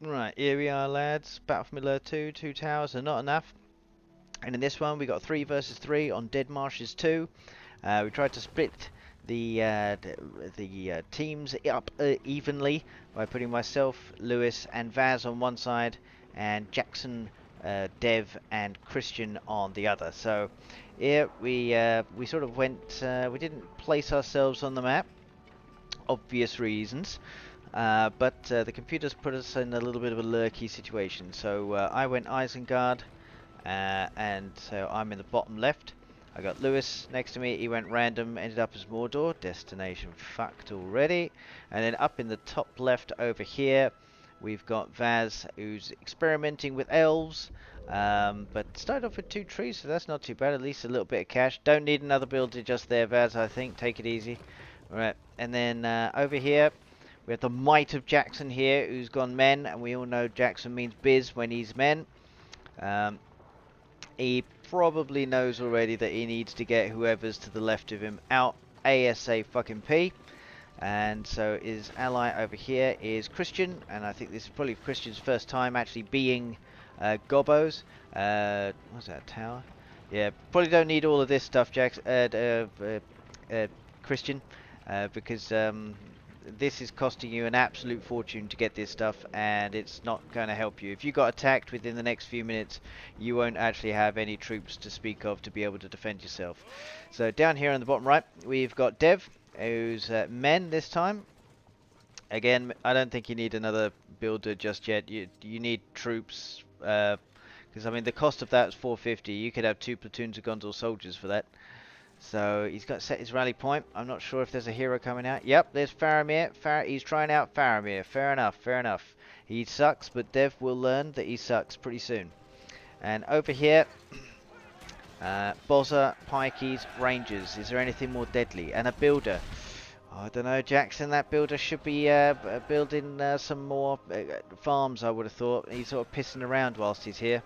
Right, here we are, lads. Battle for Middle-earth 2, 2 towers are not enough. And in this one, we got 3 versus 3 on Dead Marshes 2. We tried to split the teams up evenly by putting myself, Lewis, and Vaz on one side, and Jackson, Dev, and Christian on the other. So here we sort of went. We didn't place ourselves on the map, obvious reasons. But the computers put us in a little bit of a lurky situation. So I went Isengard, and so I'm in the bottom left. I got Lewis next to me. He went random, ended up as Mordor. Destination fucked already. And then up in the top left over here, we've got Vaz, who's experimenting with elves. But started off with 2 trees, so that's not too bad. At least a little bit of cash. Don't need another builder just there, Vaz, I think. Take it easy. Alright, and then over here, we have the might of Jackson here, who's gone men, and we all know Jackson means biz when he's men. He probably knows already that he needs to get whoever's to the left of him out ASAP. And so his ally over here is Christian, and I think this is probably Christian's first time actually being Gobbo's. What's that, tower? Yeah, probably don't need all of this stuff, Christian, because this is costing you an absolute fortune to get this stuff, and it's not going to help you. If you got attacked within the next few minutes, you won't actually have any troops to speak of to be able to defend yourself. So down here on the bottom right, we've got Dev, who's men this time. Again, I don't think you need another builder just yet. You need troops, because I mean the cost of that is 450. You could have 2 platoons of Gondor soldiers for that. So he's got set his rally point. I'm not sure if there's a hero coming out. Yep, there's Faramir. He's trying out Faramir. Fair enough, fair enough. He sucks, but Dev will learn that he sucks pretty soon. And over here, Bozza, Pikeys, Rangers. Is there anything more deadly? And a builder. Oh, I don't know, Jackson. That builder should be building some more farms, I would have thought. He's sort of pissing around whilst he's here.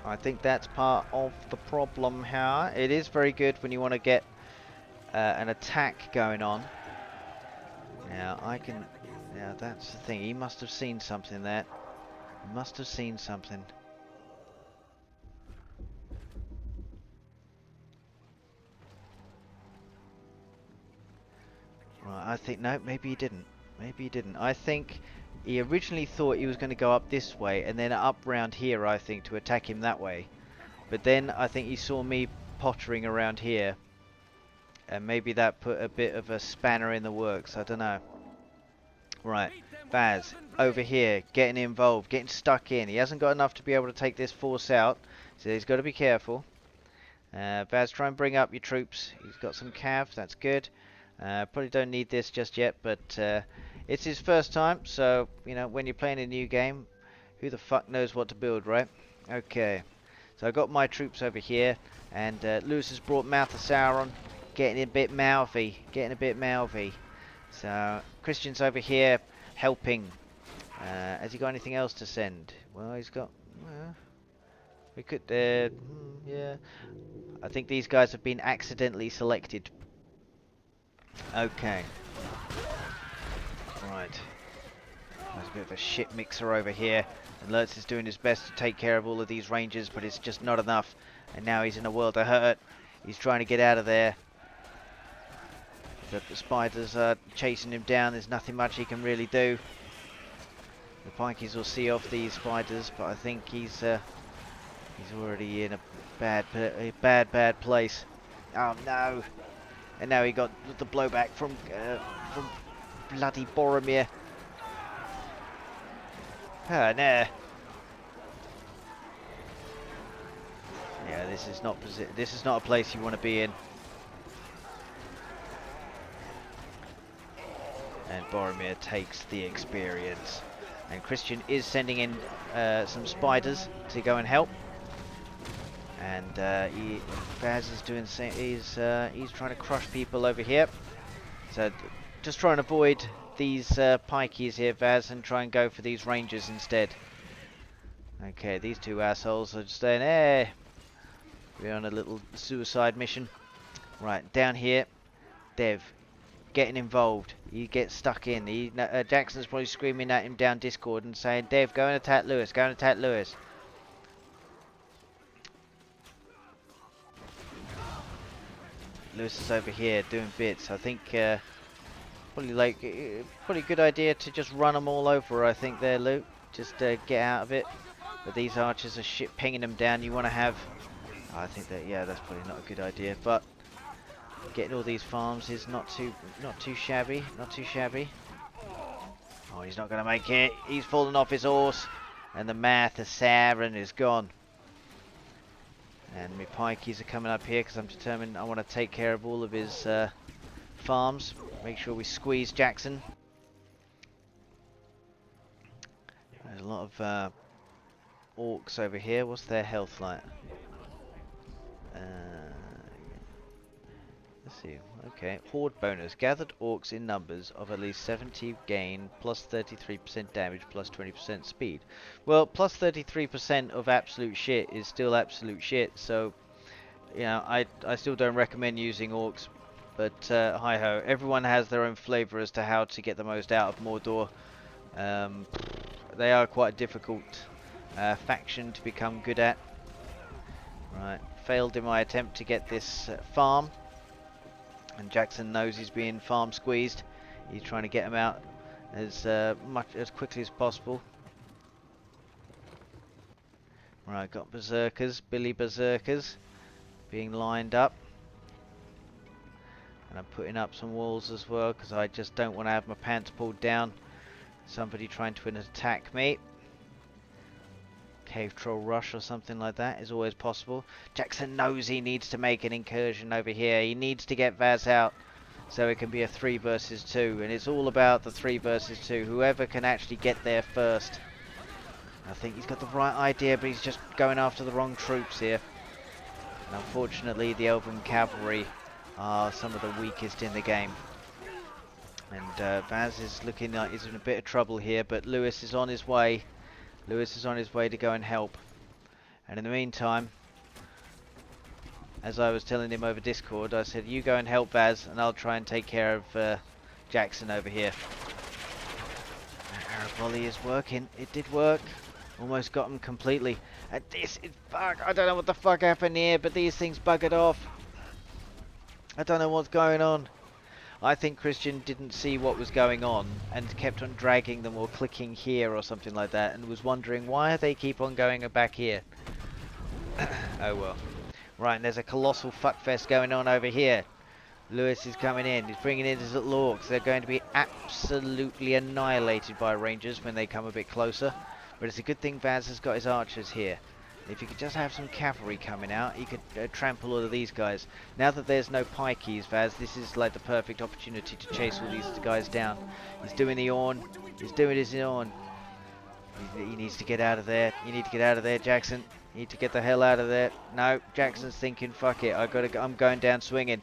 I think that's part of the problem here. It is very good when you want to get an attack going on. Now, yeah, that's the thing. He must have seen something there. He must have seen something. Right, I think, no, maybe he didn't. Maybe he didn't. I think he originally thought he was going to go up this way and then up round here, I think, to attack him that way. But then I think he saw me pottering around here, and maybe that put a bit of a spanner in the works. I don't know. Right, Vaz, over here, getting involved, getting stuck in. He hasn't got enough to be able to take this force out, so he's got to be careful. Vaz, try and bring up your troops. He's got some cav, that's good. Probably don't need this just yet, but it's his first time, so, you know, when you're playing a new game, who the fuck knows what to build, right? Okay, so I got my troops over here, and Lewis has brought Mouth of Sauron, getting a bit mouthy, So, Christian's over here, helping. Has he got anything else to send? Well, he's got, we could, yeah. I think these guys have been accidentally selected. Okay. Right. There's a bit of a shit mixer over here. And Lurtz is doing his best to take care of all of these rangers, but it's just not enough. And now he's in a world of hurt. He's trying to get out of there. But the spiders are chasing him down. There's nothing much he can really do. The pikeys will see off these spiders, but I think he's already in a bad place. Oh no! And now he got the blowback from bloody Boromir. Ah, nah. Yeah, this is not a place you want to be in. And Boromir takes the experience. And Christian is sending in some spiders to go and help. And Vaz is doing the same. He's trying to crush people over here. So just try and avoid these pikeys here, Vaz, and try and go for these rangers instead. Okay, these 2 assholes are just saying, hey, we're on a little suicide mission. Right, down here, Dev. getting involved. He gets stuck in. Jackson's probably screaming at him down Discord and saying, Dev, go and attack Lewis. Go and attack Lewis. Lewis is over here doing bits. I think probably a good idea to just run them all over. I think there, Luke. Just get out of it. But these archers are shit pinging them down. You want to have. I think that that's probably not a good idea. But getting all these farms is not too shabby. Not too shabby. Oh, he's not going to make it. He's fallen off his horse, and the Mathusaran is gone. And my pikeys are coming up here because I'm determined I want to take care of all of his farms. Make sure we squeeze Jackson. There's a lot of orcs over here. What's their health like? Let's see. Okay. Horde bonus. Gathered orcs in numbers of at least 70 gain, plus 33% damage, plus 20% speed. Well, plus 33% of absolute shit is still absolute shit, so, you know, I still don't recommend using orcs. But, hi-ho. Everyone has their own flavour as to how to get the most out of Mordor. They are quite a difficult faction to become good at. Right. Failed in my attempt to get this farm. And Jackson knows he's being farm squeezed. He's trying to get him out as quickly as possible. Right, got berserkers, Billy berserkers, being lined up. And I'm putting up some walls as well because I just don't want to have my pants pulled down. Somebody trying to attack me. Cave troll rush or something like that is always possible. Jackson knows he needs to make an incursion over here. He needs to get Vas out so it can be a 3 versus 2, and it's all about the 3 versus 2. Whoever can actually get there first. I think he's got the right idea, but he's just going after the wrong troops here. And unfortunately, the Elven cavalry are some of the weakest in the game. And Vas is looking like he's in a bit of trouble here, but Lewis is on his way. Lewis is on his way to go and help. And in the meantime, as I was telling him over Discord, I said, you go and help Vas, and I'll try and take care of Jackson over here. That arrow volley is working. It did work. Almost got him completely. And this is fuck. I don't know what the fuck happened here, but these things buggered off. I don't know what's going on. I think Kristian didn't see what was going on and kept on dragging them or clicking here or something like that and was wondering why they keep on going back here. Oh well. Right, and there's a colossal fuckfest going on over here. Lewis is coming in. He's bringing in his little orcs. They're going to be absolutely annihilated by rangers when they come a bit closer. But it's a good thing Vas has got his archers here. If he could just have some cavalry coming out, he could trample all of these guys. Now that there's no pikeys, Vas, this is like the perfect opportunity to chase all these guys down. He's doing the Orn. He's doing his Orn. He needs to get out of there. You need to get out of there, Jackson. You need to get the hell out of there. No, Jackson's thinking, fuck it. I'm going down swinging.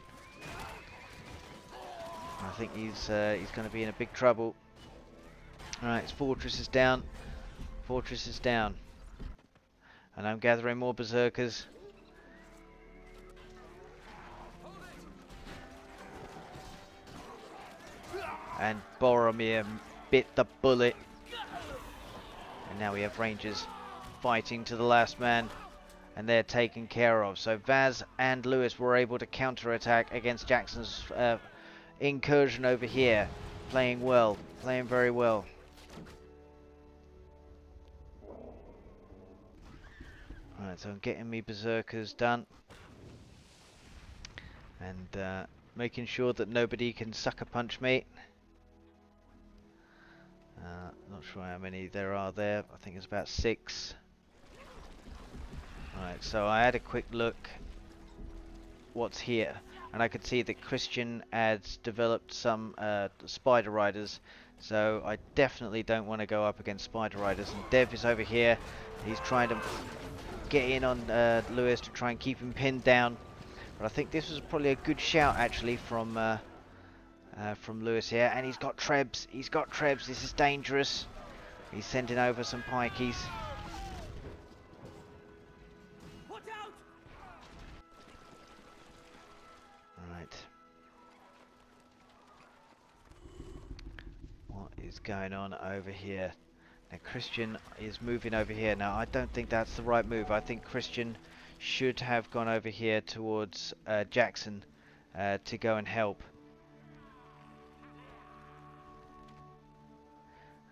I think he's going to be in a big trouble. Alright, his fortress is down. Fortress is down. And I'm gathering more berserkers. And Boromir bit the bullet. And now we have rangers fighting to the last man. And they're taken care of. So Vas and Lewis were able to counter-attack against Jackson's incursion over here. Playing well. Playing very well. Right, so I'm getting me berserkers done. And making sure that nobody can sucker punch me. Not sure how many there are there. I think it's about 6. Right, so I had a quick look what's here. And I could see that Kristian had developed some spider riders. So I definitely don't want to go up against spider riders. And Dev is over here. He's trying to get in on Lewis to try and keep him pinned down. But I think this was probably a good shout actually from Lewis here. And he's got trebs. He's got trebs. This is dangerous. He's sending over some pikeys. Right. What's going on over here? Now Kristian is moving over here. Now I don't think that's the right move. I think Kristian should have gone over here towards Jackson to go and help.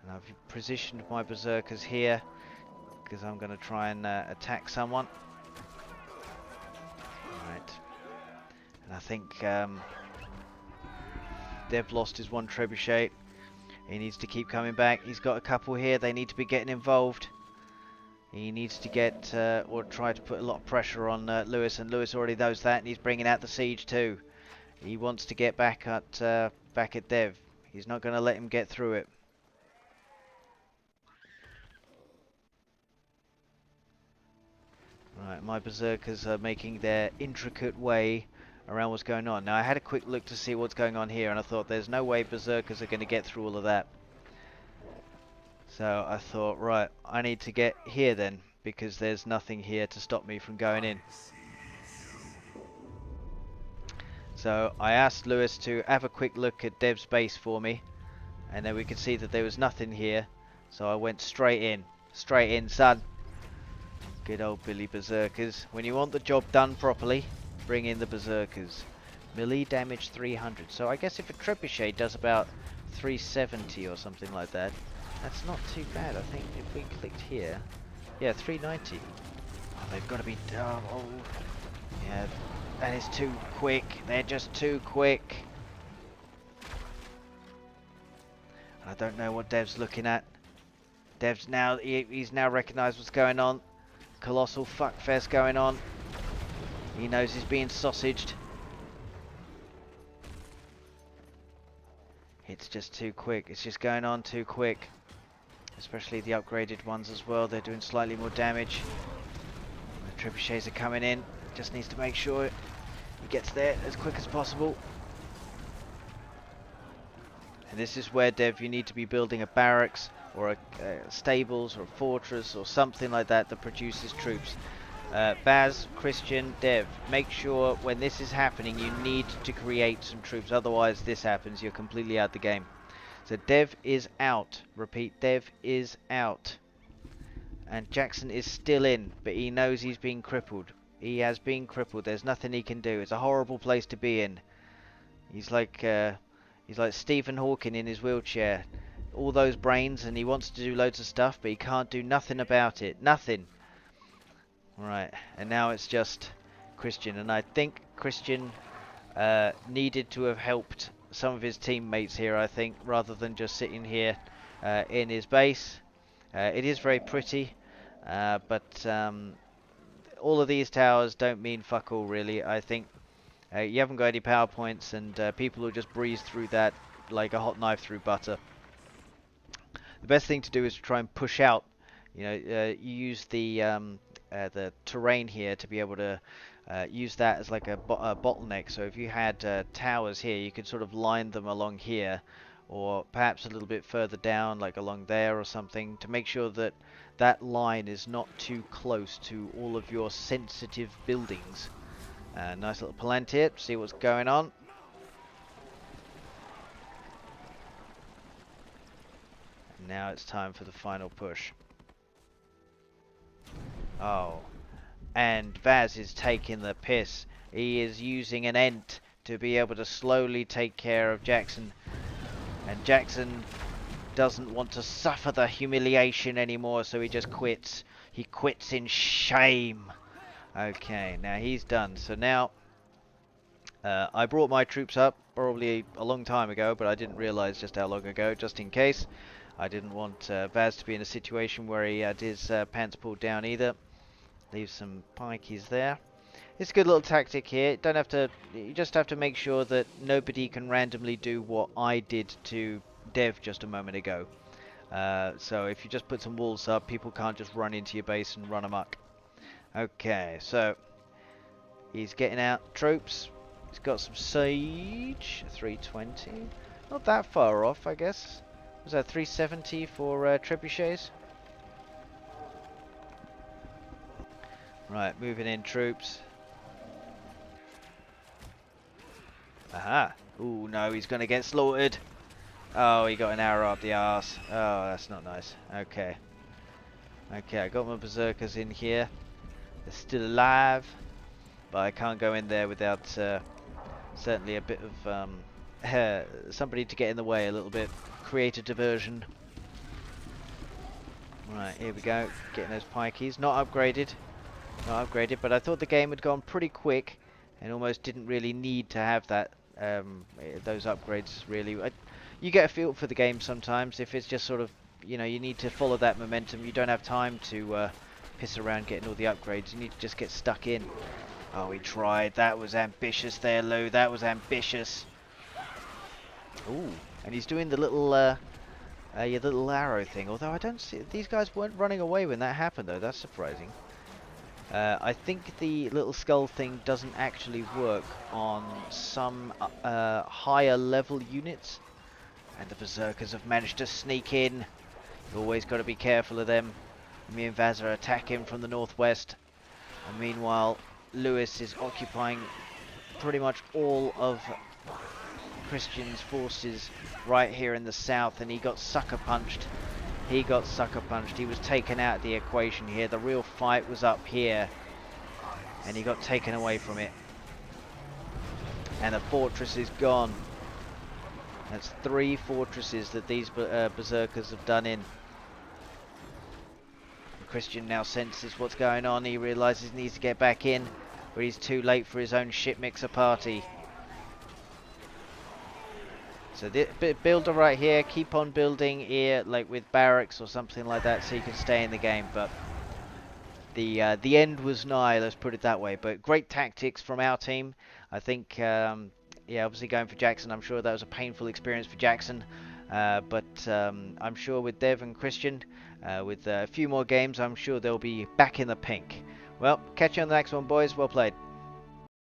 And I've positioned my berserkers here because I'm going to try and attack someone. Right. And I think Dev lost his one trebuchet. He needs to keep coming back. He's got a couple here. They need to be getting involved. He needs to get or try to put a lot of pressure on Lewis, and Lewis already knows that, and he's bringing out the siege too. He wants to get back at Dev. He's not going to let him get through it. Right, my berserkers are making their intricate way around what's going on. Now I had a quick look to see what's going on here, and I thought there's no way berserkers are going to get through all of that. So I thought, right, I need to get here then, because there's nothing here to stop me from going in. So I asked Lewis to have a quick look at Dev's base for me, and then we could see that there was nothing here. So I went straight in, son. Good old Billy Berserkers. When you want the job done properly, bring in the Berserkers. Melee damage 300. So I guess if a trebuchet does about 370 or something like that, that's not too bad. I think if we clicked here, yeah, 390. Oh, they've got to be. Oh, yeah, that is too quick. They're just too quick. I don't know what Dev's looking at. Dev's now, he's now recognised what's going on. Colossal fuckfest going on. He knows he's being sausaged. It's just too quick. It's just going on too quick. Especially the upgraded ones as well. They're doing slightly more damage. The trebuchets are coming in. Just needs to make sure he gets there as quick as possible. And this is where, Dev, you need to be building a barracks or a stables or a fortress or something like that that produces troops. Vas, Kristian, Dev, make sure when this is happening you need to create some troops, otherwise this happens, you're completely out the game. So Dev is out. Repeat, Dev is out. And Jackson is still in, but he knows he's been crippled. He has been crippled. There's nothing he can do. It's a horrible place to be in. He's like Stephen Hawking in his wheelchair. All those brains, and he wants to do loads of stuff, but he can't do nothing about it. Nothing. Right, and now it's just Kristian, and I think Kristian needed to have helped some of his teammates here, I think, rather than just sitting here in his base. It is very pretty, but all of these towers don't mean fuck all, really. I think you haven't got any power points, and people will just breeze through that like a hot knife through butter. The best thing to do is to try and push out. You know, you use the terrain here to be able to use that as like a bottleneck. So if you had towers here, you could sort of line them along here, or perhaps a little bit further down, like along there or something, to make sure that that line is not too close to all of your sensitive buildings. Nice little palantir, see what's going on. And now it's time for the final push. Oh, and Vas is taking the piss. He is using an Ent to be able to slowly take care of Jackson. And Jackson doesn't want to suffer the humiliation anymore, so he just quits. He quits in shame. Okay, now he's done. So now, I brought my troops up probably a long time ago, but I didn't realize just how long ago, just in case. I didn't want Vas to be in a situation where he had his pants pulled down either. Leave some pikeys there. It's a good little tactic here. Don't have to. You just have to make sure that nobody can randomly do what I did to Dev just a moment ago. So if you just put some walls up, people can't just run into your base and run amok. Okay, so he's getting out troops. He's got some siege. 320. Not that far off, I guess. Was that 370 for trebuchets? Right, moving in troops. Aha. Ooh, no, he's going to get slaughtered. Oh, he got an arrow up the arse. Oh, that's not nice. Okay. Okay, I got my berserkers in here. They're still alive, but I can't go in there without certainly a bit of somebody to get in the way a little bit. Create a diversion. Right, here we go. Getting those pikeys. Not upgraded. Not upgraded, but I thought the game had gone pretty quick and almost didn't really need to have that those upgrades really. You get a feel for the game sometimes if it's just sort of, you know, you need to follow that momentum. You don't have time to piss around getting all the upgrades. You need to just get stuck in. Oh, he tried. That was ambitious there, Lou. That was ambitious. Ooh, and he's doing the little your little arrow thing. Although I don't see, these guys weren't running away when that happened though. That's surprising. I think the little skull thing doesn't actually work on some higher level units. And the berserkers have managed to sneak in. You've always got to be careful of them. Me and Vaz are attacking from the northwest. And meanwhile, Lewis is occupying pretty much all of Christian's forces right here in the south. And he got sucker punched. He got sucker punched. He was taken out of the equation here. The real fight was up here. And he got taken away from it. And the fortress is gone. That's 3 fortresses that these berserkers have done in. And Christian now senses what's going on. He realizes he needs to get back in. But he's too late for his own ship mixer party. So builder right here, keep on building here, like with barracks or something like that, so you can stay in the game. But the end was nigh, let's put it that way. But great tactics from our team. I think, yeah, obviously going for Jackson, I'm sure that was a painful experience for Jackson. But I'm sure with Dev and Christian, with a few more games, I'm sure they'll be back in the pink. Well, catch you on the next one, boys. Well played.